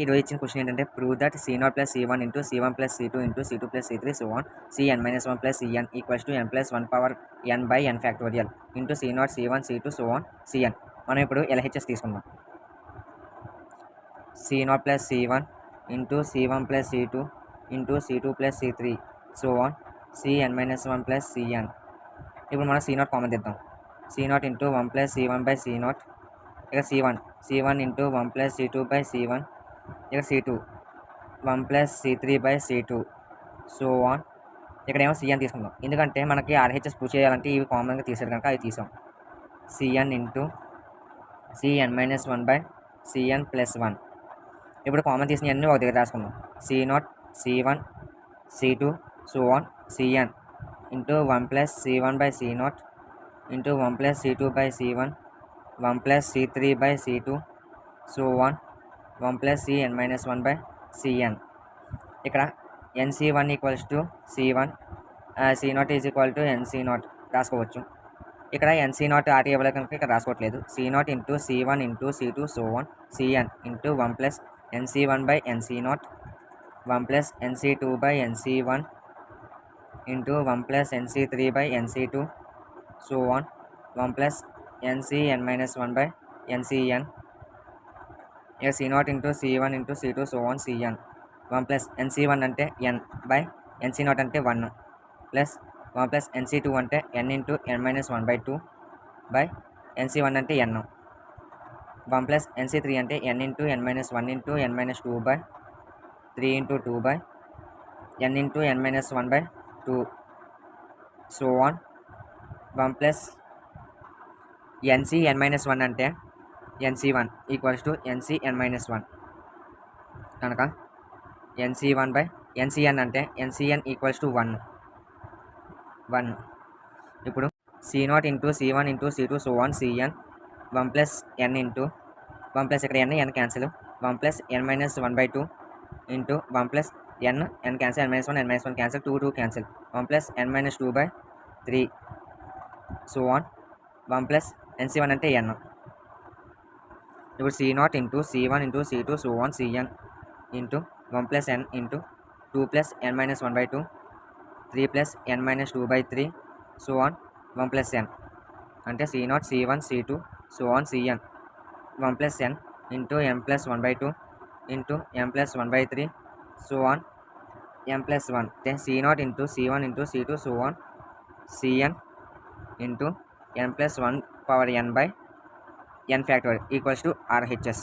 ఈరోజు ఇచ్చిన క్వశ్చన్ ఏంటంటే prove that C0 plus C1 into C1 plus C2 into C2 plus C3 so on Cn minus 1 plus Cn equals to n plus 1 power n by n factorial into C0 C1 C2 so on Cn. మనం ఇప్పుడు LHS తీసుకుందాం. C0 plus C1 into C1 plus C2 into C2 plus C3 so on Cn minus 1 plus Cn. ఇప్పుడు మనం C0 common తీద్దాం. C0 into 1 plus C1 by C0 ఇక C1 into 1 plus C2 by C1 ఇక C2 1 plus C3 by C2 so on. ఇక్కడేమో Cn తీసుకుందాం, ఎందుకంటే మనకి RHS prove చేయాలంటే ఇవి కామన్గా తీసారు కనుక అవి తీసాం. Cn into Cn minus 1 by Cn plus 1. ఇప్పుడు కామన్ తీసిన అన్నీ ఒక దగ్గర రాసుకుందాం. C0 C1 C2 so on Cn into 1 plus C1 by C0 into 1 plus C2 by C1 1 plus C3 by C2 so on 1 plus Cn minus 1 by Cn. ఇక్కడ NC1 equals to C1 C0 is equal to NC0 రాసుకోవచ్చు. ఇక్కడ NC0 RT ఇవ్వలేదు కనుక ఇక్కడ రాసుకోవట్లేదు. C0 into C1 into C2 so on Cn into 1 plus NC1 by NC0 1 plus NC2 by NC1 into 1 plus NC3 by NC2 so on 1 plus NCn minus 1 by NCn. ఇక C0 into C1 into C2 so on Cn 1 plus NC1 అంటే n by NC0 అంటే 1 plus 1 plus NC2 అంటే n into n minus 1 by 2 by NC1 అంటే n 1 plus NC3 అంటే n into n minus 1 into n minus 2 by 3 into 2 by n into n minus 1 by 2 so on 1 plus NCn minus 1 అంటే NC1 equals to NCn minus 1 కనుక NC1 by NCn అంటే NCn equals to 1. ఇప్పుడు C0 into C1 into C2 so on Cn 1 plus n into 1 plus ఇక్కడ n cancel 1 plus n minus 1 by 2 into 1 plus n cancel n minus 1 cancel 2 cancel 1 plus n minus 2 by 3 so on 1 plus NC1 అంటే n. ఇప్పుడు C0 into C1 into C2 so on Cn into 1 plus n into 2 plus n minus 1 by 2 3 plus n minus 2 by 3 so on 1 plus n అంటే C0 C1 C2 so on Cn 1 plus n into n plus 1 by 2 into n plus 1 by 3 so on n plus 1. అంటే C0 into C1 into C2 so on Cn into n plus 1 power n by n factorial equals to RHS.